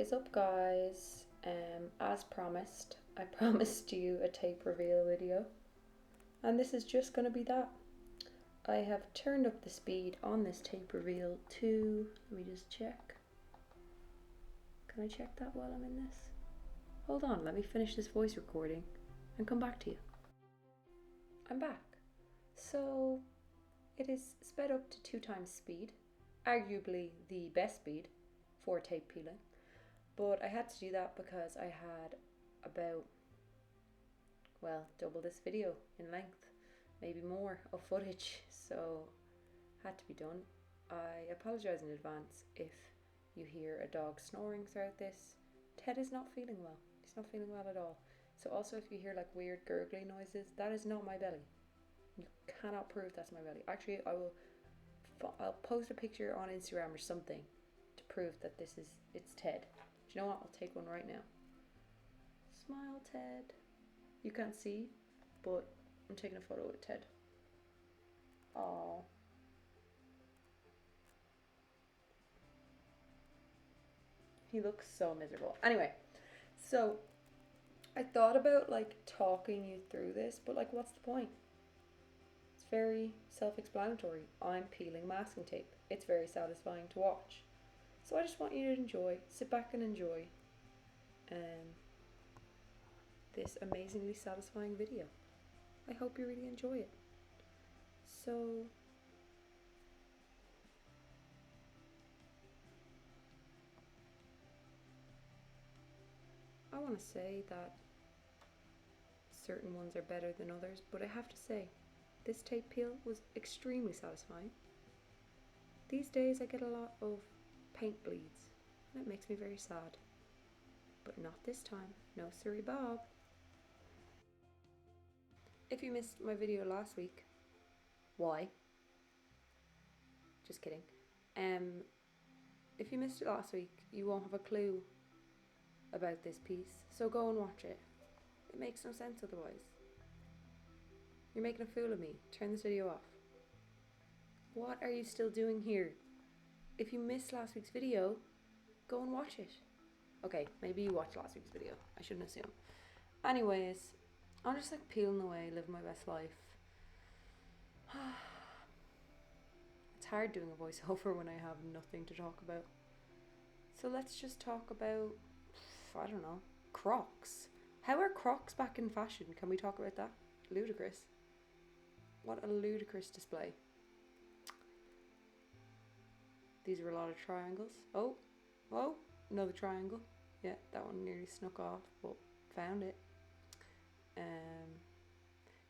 is up, guys? As promised, I promised you a tape reveal video, and this is just gonna be that. I have turned up the speed on this tape reveal to, let me just check. Can I check that while I'm in this? Hold on, let me finish this voice recording and come back to you. I'm back. So it is sped up to 2 times speed, arguably the best speed for tape peeling. But I had to do that because I had about, well, double this video in length, maybe more, of footage, so had to be done. I apologise in advance if you hear a dog snoring throughout this. Ted is not feeling well. He's not feeling well at all. So also if you hear like weird gurgly noises, that is not my belly. You cannot prove that's my belly. Actually, I'll post a picture on Instagram or something to prove that it's Ted. Do you know what? I'll take one right now. Smile, Ted. You can't see, but I'm taking a photo with Ted. Aww. He looks so miserable. Anyway, so I thought about like talking you through this, but like what's the point? It's very self-explanatory. I'm peeling masking tape. It's very satisfying to watch. So I just want you to enjoy, sit back and enjoy this amazingly satisfying video. I hope you really enjoy it. So I want to say that certain ones are better than others, but I have to say this tape peel was extremely satisfying. These days I get a lot of paint bleeds and it makes me very sad. But not this time. No siree Bob. If you missed my video last week, why? Just kidding. If you missed it last week, you won't have a clue about this piece, so go and watch it. It makes no sense otherwise. You're making a fool of me. Turn this video off. What are you still doing here? If you missed last week's video, go and watch it. Okay, maybe you watched last week's video. I shouldn't assume. Anyways, I'm just like peeling away, living my best life. It's hard doing a voiceover when I have nothing to talk about. So let's just talk about, I don't know, Crocs. How are Crocs back in fashion? Can we talk about that? Ludicrous. What a ludicrous display. These are a lot of triangles. Oh, another triangle. Yeah, that one nearly snuck off, but found it.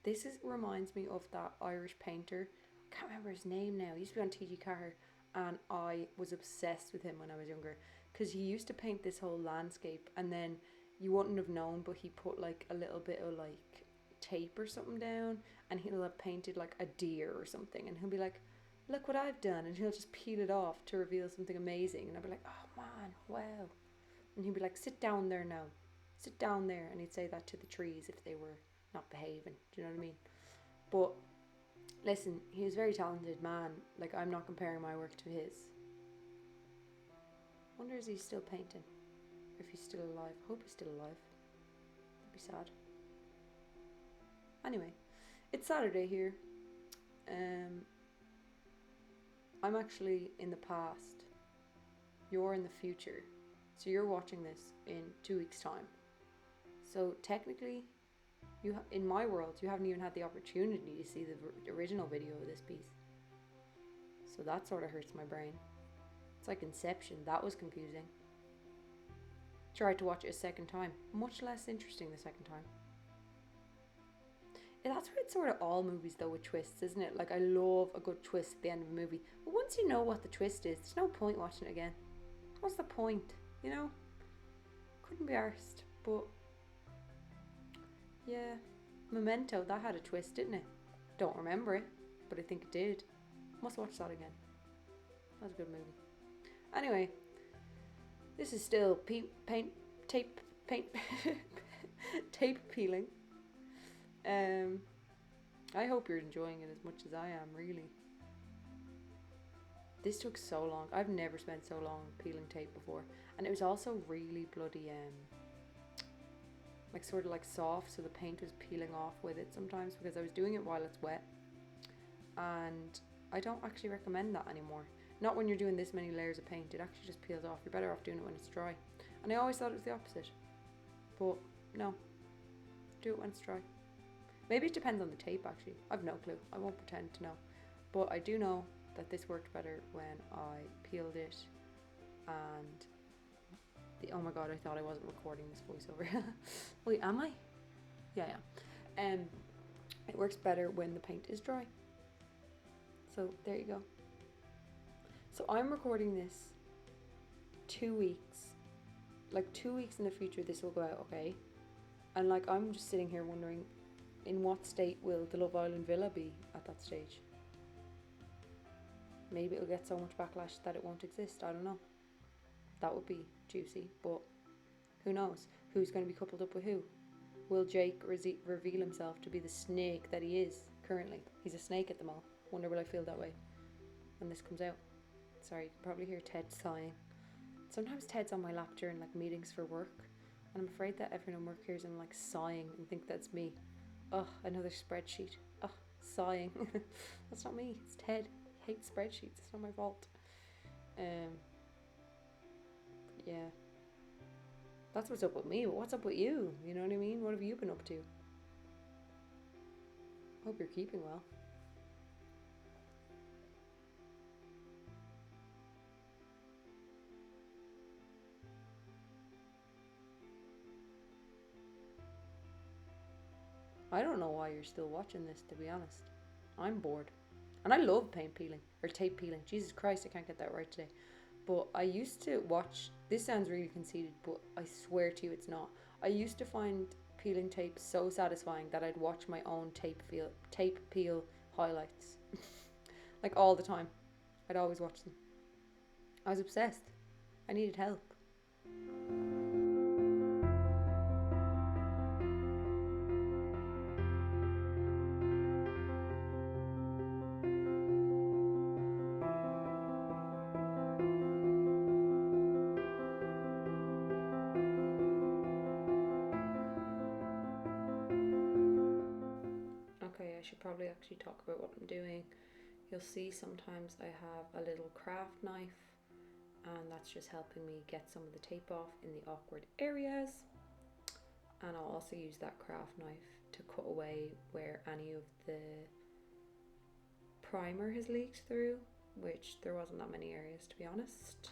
This reminds me of that Irish painter. I can't remember his name now. He used to be on TG Carr, and I was obsessed with him when I was younger because he used to paint this whole landscape, and then you wouldn't have known, but he put like a little bit of like tape or something down, and he'll have painted like a deer or something, and he'll be like, look what I've done, and he'll just peel it off to reveal something amazing, and I'd be like, oh man, wow. And he'd be like, sit down there now, sit down there, and he'd say that to the trees if they were not behaving. Do you know what I mean? But listen, he was a very talented man. Like, I'm not comparing my work to his. Wonder is he still painting, or if he's still alive. Hope he's still alive. That'd be sad. Anyway, it's Saturday here. I'm actually in the past. You're in the future. So you're watching this in 2 weeks' time. So technically, in my world, you haven't even had the opportunity to see the original video of this piece. So that sort of hurts my brain. It's like Inception. That was confusing. Tried to watch it a second time. Much less interesting the second time. And that's what it's sort of all movies though with twists, isn't it? Like, I love a good twist at the end of a movie. But once you know what the twist is, there's no point watching it again. What's the point? You know? Couldn't be arsed. But yeah, Memento, that had a twist, didn't it? Don't remember it, but I think it did. Must watch that again. That was a good movie. Anyway, this is still tape peeling. I hope you're enjoying it as much as I am, really. This took so long. I've never spent so long peeling tape before. And it was also really bloody like sort of like soft, so the paint was peeling off with it sometimes because I was doing it while it's wet. And I don't actually recommend that anymore. Not when you're doing this many layers of paint, it actually just peels off. You're better off doing it when it's dry. And I always thought it was the opposite, but no, do it when it's dry. Maybe it depends on the tape actually, I've no clue, I won't pretend to know. But I do know that this worked better when I peeled it, and oh my god, I thought I wasn't recording this voiceover. Wait, am I? Yeah. It works better when the paint is dry. So there you go. So I'm recording this 2 weeks, like 2 weeks in the future this will go out, okay? And like I'm just sitting here wondering, in what state will the Love Island villa be at that stage? Maybe it'll get so much backlash that it won't exist, I don't know. That would be juicy, but who knows? Who's going to be coupled up with who? Will Jake reveal himself to be the snake that he is currently? He's a snake at the moment. Wonder will I feel that way when this comes out. Sorry, you can probably hear Ted sighing. Sometimes Ted's on my lap during like meetings for work, and I'm afraid that everyone in work hears him like sighing and think that's me. Ugh, another spreadsheet. Ugh, sighing. That's not me, it's Ted. He hates spreadsheets, it's not my fault. Yeah. That's what's up with me, but what's up with you? You know what I mean? What have you been up to? Hope you're keeping well. I don't know why you're still watching this, to be honest. I'm bored. And I love paint peeling, or tape peeling. Jesus Christ, I can't get that right today. But I used to watch, this sounds really conceited, but I swear to you it's not. I used to find peeling tape so satisfying that I'd watch my own tape peel highlights. Like all the time. I'd always watch them. I was obsessed. I needed help. Okay, I should probably actually talk about what I'm doing. You'll see sometimes I have a little craft knife, and that's just helping me get some of the tape off in the awkward areas. And I'll also use that craft knife to cut away where any of the primer has leaked through, which there wasn't that many areas, to be honest.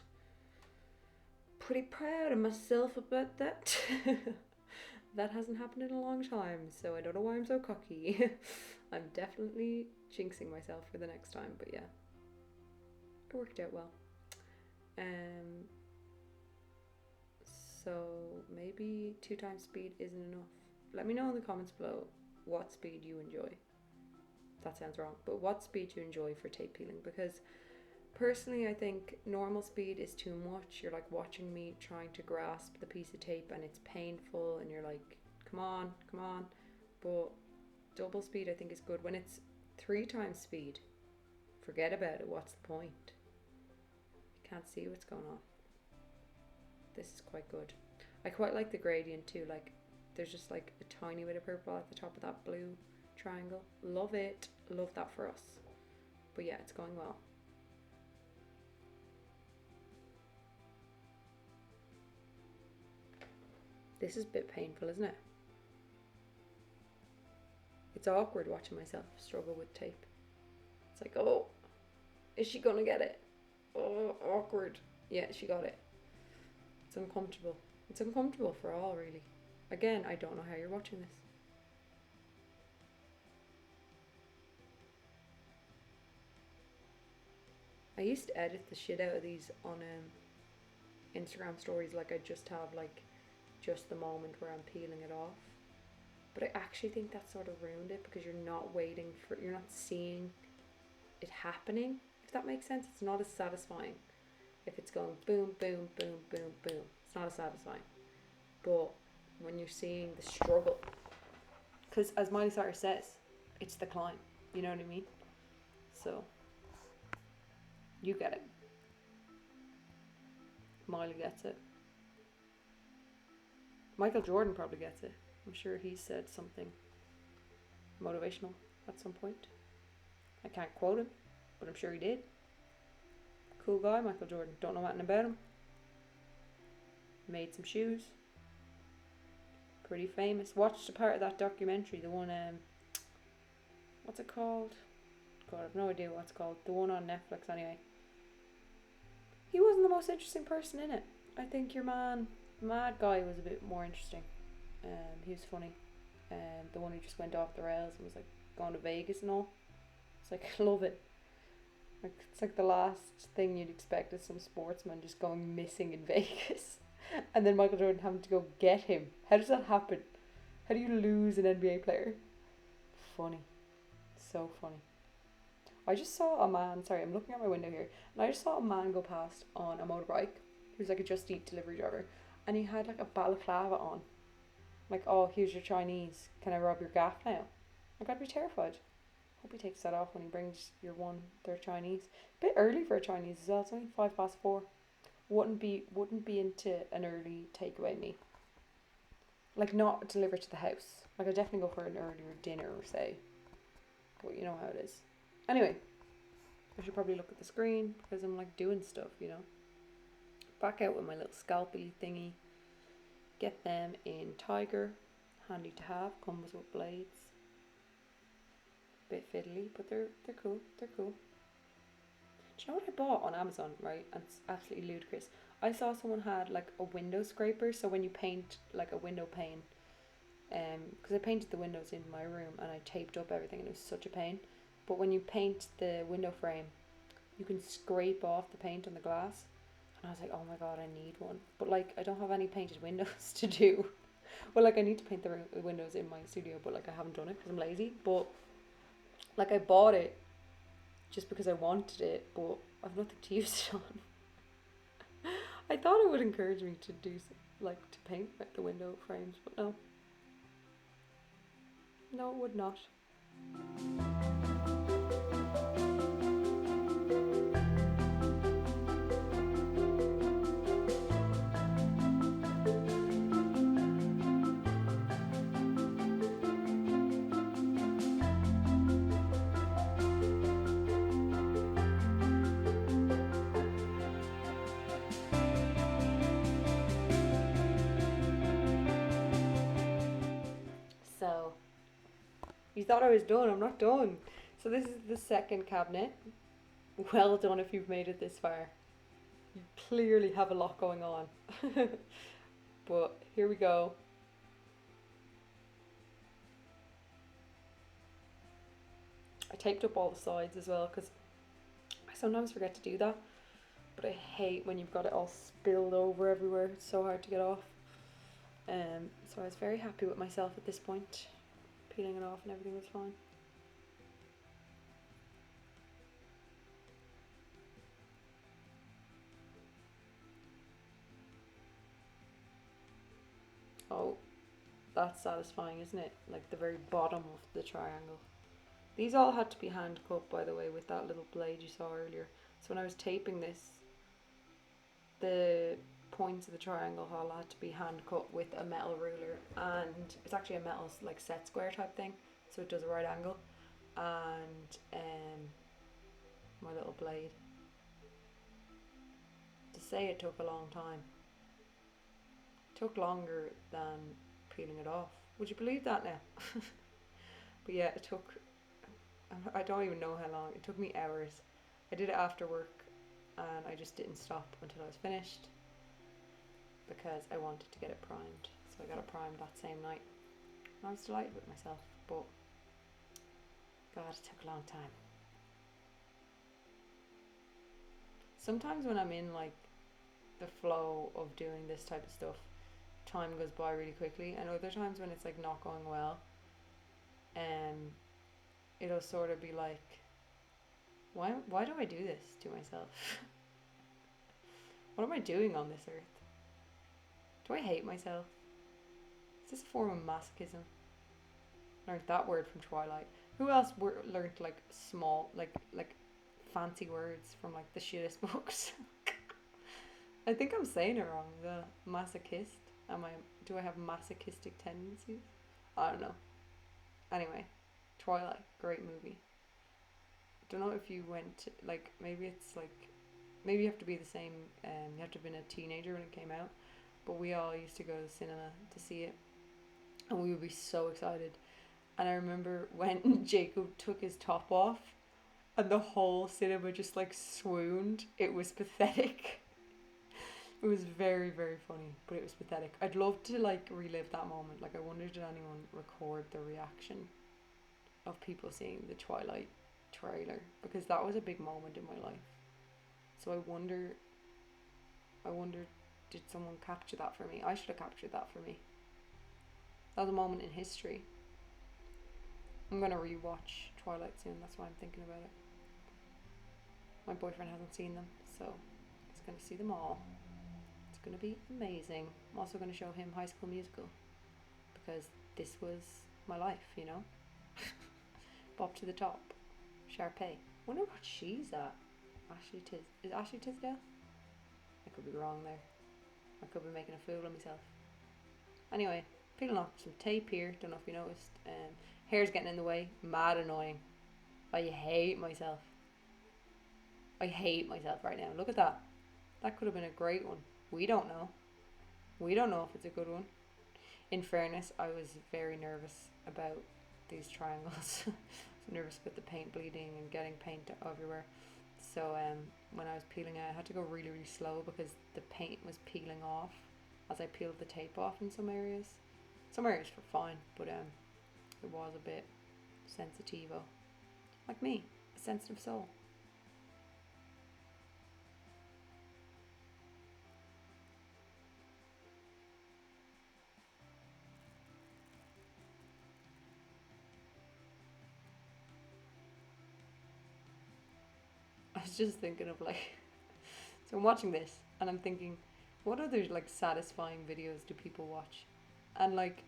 Pretty proud of myself about that. That hasn't happened in a long time, so I don't know why I'm so cocky. I'm definitely jinxing myself for the next time, but yeah, it worked out well. So maybe 2 times speed isn't enough. Let me know in the comments below what speed you enjoy. That sounds wrong, but what speed you enjoy for tape peeling, because personally I think normal speed is too much. You're like watching me trying to grasp the piece of tape and it's painful and you're like, come on. But double speed I think is good. When it's 3 times speed, forget about it. What's the point? You can't see what's going on. This is quite good. I quite like the gradient too. Like there's just like a tiny bit of purple at the top of that blue triangle. Love it. Love that for us. But yeah, it's going well. This is a bit painful, isn't it? It's awkward watching myself struggle with tape. It's like, oh, is she gonna get it? Oh, awkward. Yeah, she got it. It's uncomfortable. It's uncomfortable for all, really. Again, I don't know how you're watching this. I used to edit the shit out of these on Instagram stories. Like I just have like just the moment where I'm peeling it off. But I actually think that sort of ruined it, because you're not seeing it happening, if that makes sense. It's not as satisfying if it's going boom, boom, boom, boom, boom. It's not as satisfying. But when you're seeing the struggle, because as Miley Cyrus says, it's the climb, you know what I mean? So you get it. Miley gets it. Michael Jordan probably gets it. I'm sure he said something motivational at some point. I can't quote him, but I'm sure he did. Cool guy, Michael Jordan. Don't know anything about him. Made some shoes. Pretty famous. Watched a part of that documentary, the one, what's it called? God, I've no idea what it's called. The one on Netflix, anyway. He wasn't the most interesting person in it. I think your man, mad guy, was a bit more interesting. He was funny. The one who just went off the rails and was like going to Vegas and all. It's like, I love it. Like, it's like the last thing you'd expect is some sportsman just going missing in Vegas. And then Michael Jordan having to go get him. How does that happen? How do you lose an NBA player? Funny. So funny. I just saw a man, sorry, I'm looking at my window here, and I just saw a man go past on a motorbike. He was like a Just Eat delivery driver, and he had like a balaclava on. Like, oh, here's your Chinese. Can I rob your gaff now? Like, I'd be terrified. Hope he takes that off when he brings their Chinese. Bit early for a Chinese as well. It's only 4:05. Wouldn't be into an early takeaway me. Like, not delivered to the house. Like, I definitely go for an earlier dinner, say. But you know how it is. Anyway, I should probably look at the screen because I'm like doing stuff, you know. Back out with my little scalpely thingy. Get them in Tiger. Handy to have. Comes with blades. Bit fiddly, but they're cool. They're cool. Do you know what I bought on Amazon, right? And it's absolutely ludicrous. I saw someone had like a window scraper, so when you paint like a window pane, because I painted the windows in my room and I taped up everything and it was such a pain. But when you paint the window frame, you can scrape off the paint on the glass. And I was like, oh my god, I need one. But like, I don't have any painted windows to do. Well, like, I need to paint the windows in my studio, but like, I haven't done it because I'm lazy. But like, I bought it just because I wanted it, but I've nothing to use it on. I thought it would encourage me to do like to paint the window frames, but no. No, it would not. So, you thought I was done. I'm not done. So this is the second cabinet. Well done if you've made it this far. You clearly have a lot going on. But here we go. I taped up all the sides as well because I sometimes forget to do that. But I hate when you've got it all spilled over everywhere. It's so hard to get off. So I was very happy with myself at this point. Peeling it off and everything was fine. Oh, that's satisfying, isn't it? Like the very bottom of the triangle. These all had to be hand cut, by the way, with that little blade you saw earlier. So when I was taping this, the points of the triangle all had to be hand cut with a metal ruler, and it's actually a metal like set square type thing, so it does a right angle. And my little blade. To say it took a long time. It took longer than peeling it off. Would you believe that now? But yeah, it took, I don't even know how long. It took me hours. I did it after work and I just didn't stop until I was finished because I wanted to get it primed. So I got it primed that same night. And I was delighted with myself, but God, it took a long time. Sometimes when I'm in like the flow of doing this type of stuff, time goes by really quickly, and other times when it's like not going well, it'll sort of be like, why do I do this to myself? What am I doing on this earth? Do I hate myself? Is this a form of masochism? Learned that word from Twilight. Who else learned like small, like fancy words from like the shittest books? I think I'm saying it wrong. The masochist. Do I have masochistic tendencies? I don't know. Anyway, Twilight, great movie. Don't know if you went to, like, maybe it's like, maybe you have to be the same. You have to have been a teenager when it came out, but we all used to go to the cinema to see it, and we would be so excited. And I remember when Jacob took his top off, and the whole cinema just like swooned. It was pathetic. It was very, very funny, but it was pathetic. I'd love to like relive that moment. Like, I wonder, did anyone record the reaction of people seeing the Twilight trailer, because that was a big moment in my life. So I wonder, did someone capture that for me? I should have captured that for me. That was a moment in history. I'm gonna rewatch Twilight soon. That's why I'm thinking about it. My boyfriend hasn't seen them, so he's gonna see them all. It's gonna be amazing. I'm also gonna show him High School Musical, because this was my life, you know. Bop to the top. Sharpay. Wonder what she's at. Is Ashley Tisdale? I could be wrong there. I could be making a fool of myself. Anyway, peeling off some tape here. Don't know if you noticed. Hair's getting in the way. Mad annoying. I hate myself. I hate myself right now. Look at that. That could have been a great one. We don't know. We don't know if it's a good one. In fairness, I was very nervous about these triangles. I was nervous about the paint bleeding and getting paint everywhere. So when I was peeling it, I had to go really, really slow because the paint was peeling off as I peeled the tape off in some areas. Some areas were fine, but it was a bit sensitivo. Like me, a sensitive soul. I was just thinking of like, so I'm watching this and I'm thinking, what other like satisfying videos do people watch? And like,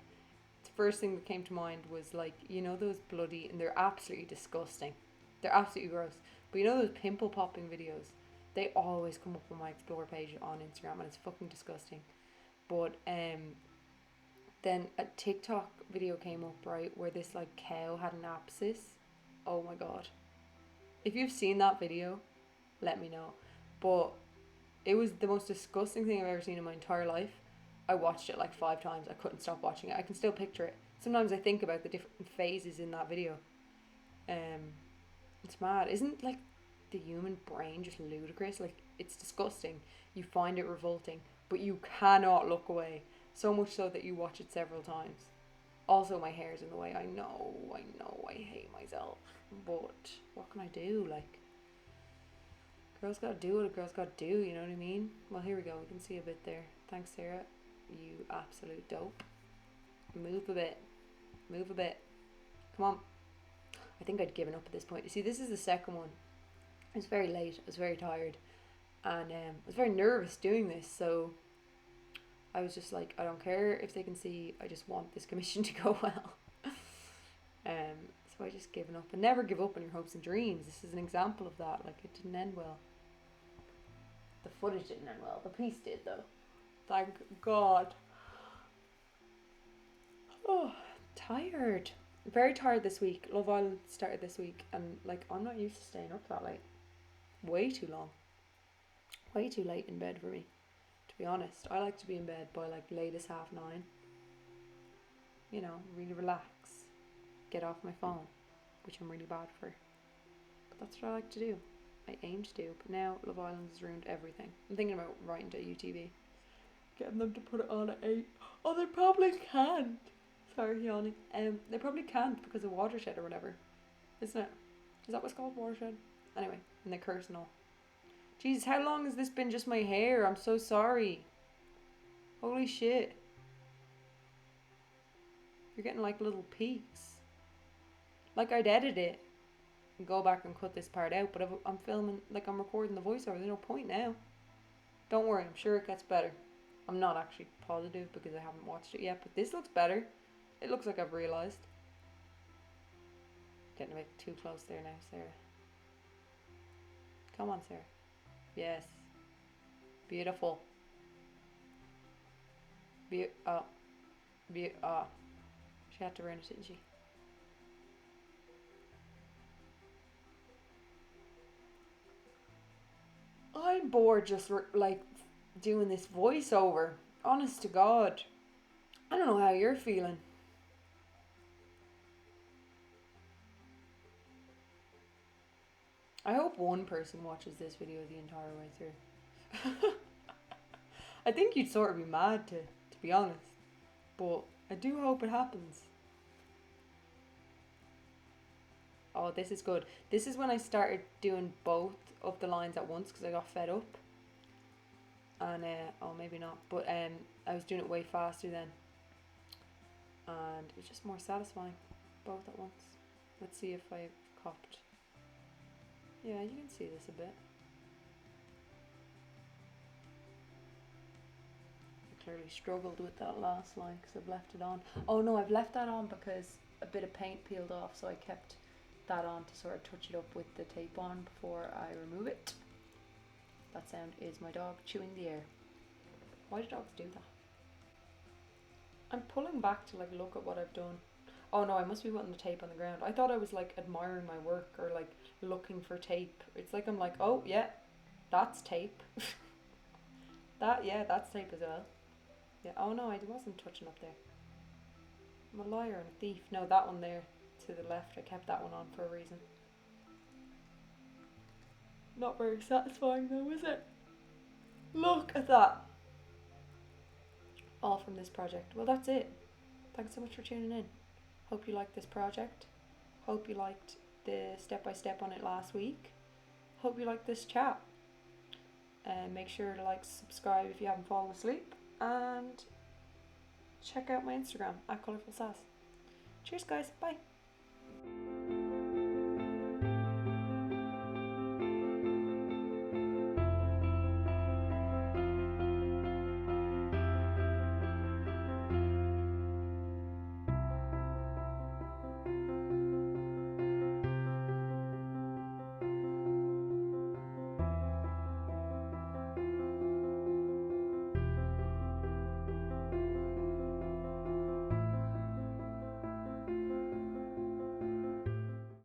the first thing that came to mind was like, you know, those bloody, and they're absolutely disgusting. They're absolutely gross. But you know those pimple popping videos? They always come up on my explore page on Instagram, and it's fucking disgusting. But then a TikTok video came up, right, where this like cow had an abscess. Oh my god. If you've seen that video, let me know. But it was the most disgusting thing I've ever seen in my entire life. I watched it like 5 times. I couldn't stop watching it. I can still picture it. Sometimes I think about the different phases in that video. It's mad. Isn't like the human brain just ludicrous? Like, it's disgusting. You find it revolting, but you cannot look away. So much so that you watch it several times. Also, my hair's in the way. I know, I hate myself. But what can I do? Like, girls gotta do what a girl's gotta do, you know what I mean? Well, here we go. We can see a bit there. Thanks, Sarah. You absolute dope. Move a bit. Move a bit. Come on. I think I'd given up at this point. You see, this is the second one. It was very late. I was very tired. And I was very nervous doing this. So I was just like, I don't care if they can see. I just want this commission to go well. So I just given up. And never give up on your hopes and dreams. This is an example of that. Like, it didn't end well. The footage didn't end well. The piece did, though. Thank God. Oh, tired. Very tired this week. Love Island started this week, and like, I'm not used to staying up that late. Way too long. Way too late in bed for me, to be honest. I like to be in bed by like latest 9:30. You know, really relax. Get off my phone, which I'm really bad for. But that's what I like to do. I aim to do. But now Love Island has ruined everything. I'm thinking about writing to UTV. Getting them to put it on at 8. Oh, they probably can't. Sorry, yawning. They probably can't because of watershed or whatever. Isn't it? Is that what's called, watershed? Anyway, and they curse and all. Jesus, how long has this been just my hair? I'm so sorry. Holy shit. You're getting like little peaks. Like, I'd edit it and go back and cut this part out, but if I'm filming, like I'm recording the voiceover, there's no point now. Don't worry, I'm sure it gets better. I'm not actually positive because I haven't watched it yet, but this looks better. It looks like I've realised. Getting a bit too close there now, Sarah. Come on, Sarah. Yes. Beautiful. She had to ruin it, didn't she? I'm bored just like doing this voiceover. Honest to God. I don't know how you're feeling. I hope one person watches this video the entire way through. I think you'd sort of be mad to be honest. But I do hope it happens. Oh, this is good. This is when I started doing both of the lines at once because I got fed up. And, oh, maybe not. But I was doing it way faster then. And it was just more satisfying. Both at once. Let's see if I copped. Yeah, you can see this a bit. I clearly struggled with that last line because I've left it on. Oh no, I've left that on because a bit of paint peeled off, so I kept that on to sort of touch it up with the tape on before I remove it. That sound is my dog chewing the air. Why do dogs do that? I'm pulling back to like look at what I've done. Oh no, I must be putting the tape on the ground. I thought I was like admiring my work or like looking for tape. It's like I'm like, oh yeah, that's tape. That's tape as well. Yeah, oh no, I wasn't touching up there. I'm a liar and a thief. No, that one there to the left, I kept that one on for a reason. Not very satisfying though, is it? Look at that. All from this project. Well, that's it. Thanks so much for tuning in. Hope you liked this project. Hope you liked the step-by-step on it last week. Hope you liked this chat. Make sure to like, subscribe if you haven't fallen asleep. And check out my Instagram, @colourful sass. Cheers guys, bye.